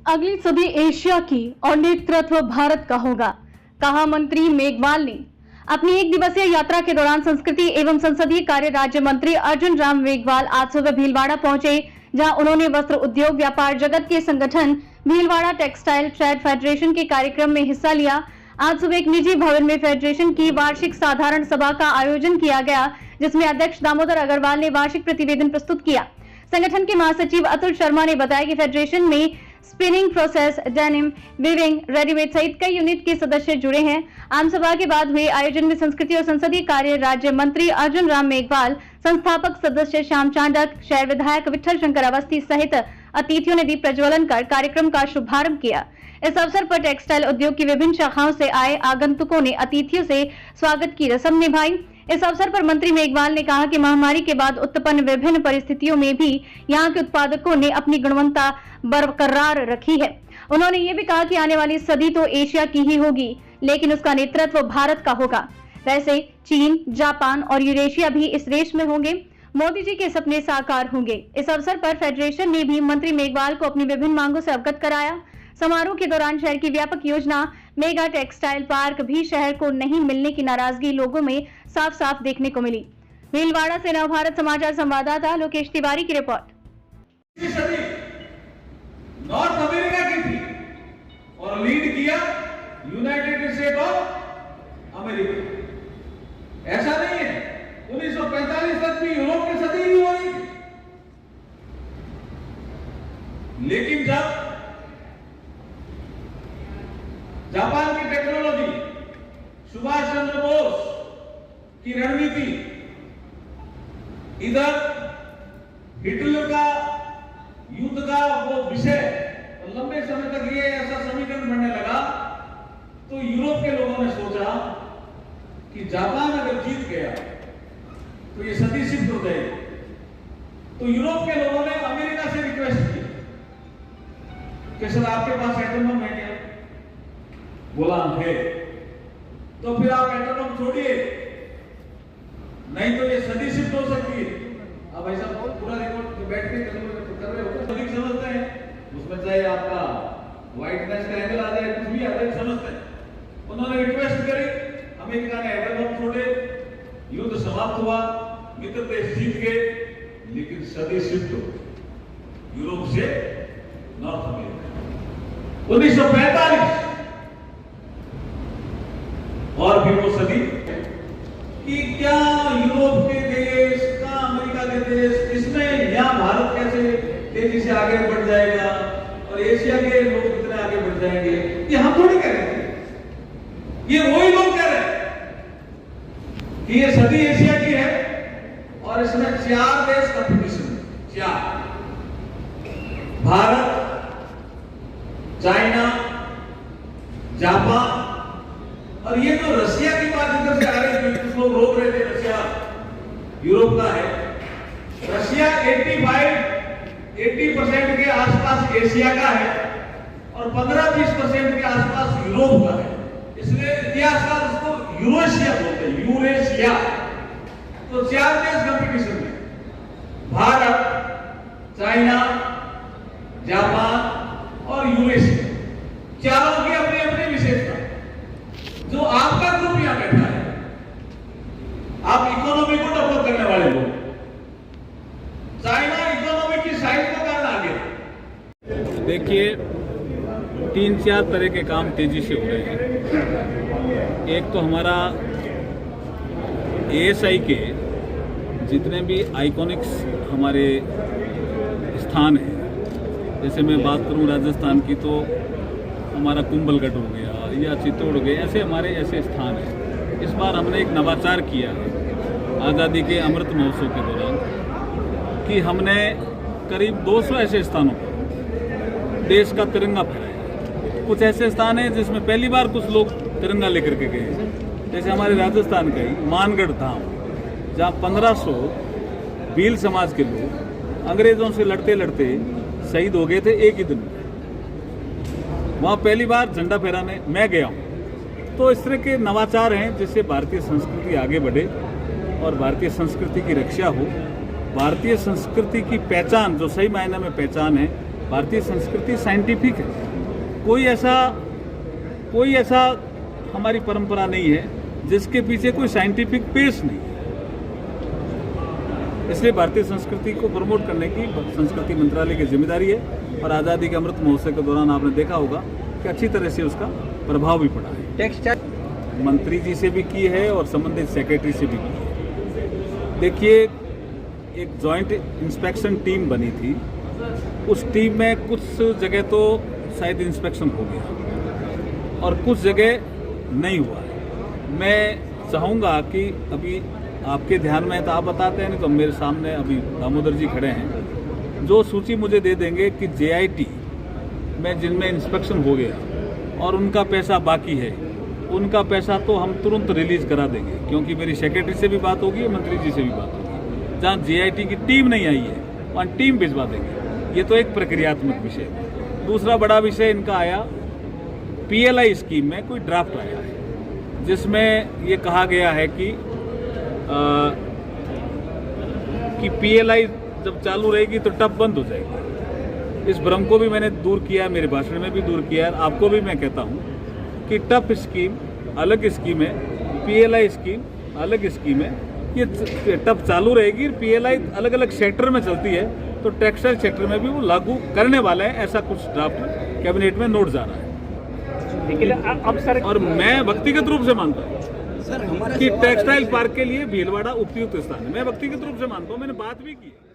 अगली सदी एशिया की और नेतृत्व भारत का होगा, कहा मंत्री मेघवाल ने। अपनी एक दिवसीय यात्रा के दौरान संस्कृति एवं संसदीय कार्य राज्य मंत्री अर्जुन राम मेघवाल आज सुबह भीलवाड़ा पहुंचे, जहां उन्होंने वस्त्र उद्योग व्यापार जगत के संगठन भीलवाड़ा टेक्सटाइल ट्रेड फेडरेशन के कार्यक्रम में हिस्सा लिया। आज सुबह एक निजी भवन में फेडरेशन की वार्षिक साधारण सभा का आयोजन किया गया, जिसमें अध्यक्ष दामोदर अग्रवाल ने वार्षिक प्रतिवेदन प्रस्तुत किया। संगठन के महासचिव अतुल शर्मा ने बताया कि फेडरेशन में spinning process, denim, weaving, readymade सहित कई यूनिट के सदस्य जुड़े हैं। आम सभा के बाद हुए आयोजन में संस्कृति और संसदीय कार्य राज्य मंत्री अर्जुन राम मेघवाल, संस्थापक सदस्य श्याम चांडक, शहर विधायक विठल शंकर अवस्थी सहित अतिथियों ने दीप प्रज्वलन कर कार्यक्रम का शुभारंभ किया। इस अवसर पर टेक्सटाइल उद्योग की विभिन्न शाखाओं से आए आगंतुकों ने अतिथियों से स्वागत की रस्म निभाई। इस अवसर पर मंत्री मेघवाल ने कहा कि महामारी के बाद उत्पन्न विभिन्न परिस्थितियों में भी यहाँ के उत्पादकों ने अपनी गुणवत्ता बरकरार रखी है। उन्होंने ये भी कहा कि आने वाली सदी तो एशिया की ही होगी, लेकिन उसका नेतृत्व भारत का होगा। वैसे चीन, जापान और यूरेशिया भी इस रेस में होंगे। मोदी जी के सपने साकार होंगे। इस अवसर पर फेडरेशन ने भी मंत्री मेघवाल को अपनी विभिन्न मांगों से अवगत कराया। समारोह के दौरान शहर की व्यापक योजना मेगा टेक्सटाइल पार्क भी शहर को नहीं मिलने की नाराजगी लोगों में साफ साफ देखने को मिली। भीलवाड़ा से नवभारत समाचार संवाददाता लोकेश तिवारी की रिपोर्ट। नॉर्थ अमेरिका की थी और लीड किया यूनाइटेड स्टेट ऑफ अमेरिका। ऐसा नहीं है, 1945 तक भी यूरोप की सदी नहीं हो रही थी, लेकिन जब जापान की टेक्नोलॉजी, सुभाष चंद्र बोस की रणनीति, इधर हिटलर का युद्ध का वो विषय और लंबे समय तक ये ऐसा समीकरण बनने लगा, तो यूरोप के लोगों ने सोचा कि जापान अगर जीत गया तो ये सदी सिद्ध हो जाएगी। तो यूरोप के लोगों ने अमेरिका से रिक्वेस्ट की कि सर आपके पास एटम बम है क्या? बोला है। तो फिर आप एटम बम छोड़िए, नहीं तो ये सदी सिद्ध हो सकती है। अब ऐसा पूरा रिपोर्ट बैठ के कर रहे हो, सभी समझते हैं, उसमें चाहे आपका व्हाइटनेस का एंगल आ जाए, कुछ भी आ जाए, समझते हैं। उन्होंने रिक्वेस्ट करी, अमेरिका ने एटम बम छोड़े, युद्ध समाप्त हुआ, मित्र देश जीत गए, लेकिन सदी सिद्ध हो यूरोप से नॉर्थ अमेरिका 1945 और फिर वो सदी कि क्या यूरोप के देश का अमेरिका के देश, इसमें यहाँ भारत कैसे तेजी से आगे बढ़ जाएगा और एशिया के लोग कितने आगे बढ़ जाएंगे, ये हम थोड़ी कह रहे हैं, ये वही लोग कह रहे हैं कि ये सदी एशिया की है और इसमें 4 देश कंपटीशन, 4, भारत, चाइना, जापान और ये जो रशिया की बात इधर से आ रही थी, कुछ लोग रोक रहे थे, रशिया यूरोप का है। रशिया 80% के आसपास एशिया का है और 15-20% के आसपास यूरोप का है, इसलिए इतिहासकार उसको यूरेशिया बोलते हैं, यूरेशिया। तो 4 देश कंपटीशन में, भारत, चाइना, जापान और यूरेशिया, चारों की अपनी अपनी विशेषता। जो आपका ग्रुप यहां बैठा है, आप इकोनॉमी को डेवलप करने वाले लोग, चाइना इकोनॉमी की साइड को करना आगे। देखिए, 3-4 तरह के काम तेजी से हो रहे हैं। एक तो हमारा ASI के जितने भी आइकॉनिक्स हमारे स्थान हैं, जैसे मैं बात करूं राजस्थान की तो हमारा कुंभलगढ़ हो गया या चित्तौड़ हो गया, ऐसे हमारे ऐसे स्थान हैं। इस बार हमने एक नवाचार किया है आज़ादी के अमृत महोत्सव के दौरान कि हमने करीब 200 ऐसे स्थानों पर देश का तिरंगा फहराया। कुछ ऐसे स्थान हैं जिसमें पहली बार कुछ लोग तिरंगा लेकर के गए, जैसे हमारे राजस्थान का ही मानगढ़ धाम, जहाँ 1500 भील समाज के लोग अंग्रेजों से लड़ते लड़ते शहीद हो गए थे एक ही दिन में। वहाँ पहली बार झंडा फहराने मैं गया हूँ। तो इस तरह के नवाचार हैं जिससे भारतीय संस्कृति आगे बढ़े और भारतीय संस्कृति की रक्षा हो। भारतीय संस्कृति की पहचान जो सही मायने में पहचान है, भारतीय संस्कृति साइंटिफिक है। कोई ऐसा हमारी परंपरा नहीं है जिसके पीछे कोई साइंटिफिक बेस नहीं है। इसलिए भारतीय संस्कृति को प्रमोट करने की संस्कृति मंत्रालय की जिम्मेदारी है। और आज़ादी के अमृत महोत्सव के दौरान आपने देखा होगा कि अच्छी तरह से उसका प्रभाव भी पड़ा है। मंत्री जी से भी की है और संबंधित सेक्रेटरी से भी की है। देखिए, एक जॉइंट इंस्पेक्शन टीम बनी थी। उस टीम में कुछ जगह तो शायद इंस्पेक्शन हो गया और कुछ जगह नहीं हुआ है। मैं चाहूँगा कि अभी आपके ध्यान में है तो आप बताते हैं, नहीं तो मेरे सामने अभी दामोदर जी खड़े हैं जो सूची मुझे दे देंगे कि JIT में जिनमें इंस्पेक्शन हो गया और उनका पैसा बाकी है, उनका पैसा तो हम तुरंत रिलीज करा देंगे, क्योंकि मेरी सेक्रेटरी से भी बात होगी, मंत्री जी से भी बात होगी। जहाँ JIT की टीम नहीं आई है वहाँ टीम भिजवा देंगे। ये तो एक प्रक्रियात्मक विषय है। दूसरा बड़ा विषय इनका आया, PLI स्कीम में कोई ड्राफ्ट आया है जिसमें ये कहा गया है कि PLI जब चालू रहेगी तो टप बंद हो जाएगी। इस भ्रम को भी मैंने दूर किया, मेरे भाषण में भी दूर किया। आपको भी मैं कहता हूँ कि टप स्कीम अलग स्कीम है, PLI स्कीम अलग स्कीम है। ये टप चालू रहेगी, PLI अलग अलग सेक्टर में चलती है, तो टेक्सटाइल सेक्टर में भी वो लागू करने वाला है। ऐसा कुछ ड्राफ्ट कैबिनेट में नोट जा रहा है। लेकिन अब सर, और मैं व्यक्तिगत रूप से मानता हूँ कि टेक्सटाइल पार्क के लिए भीलवाड़ा उपयुक्त स्थान है। मैं व्यक्तिगत रूप से मानता हूँ, मैंने बात भी की है।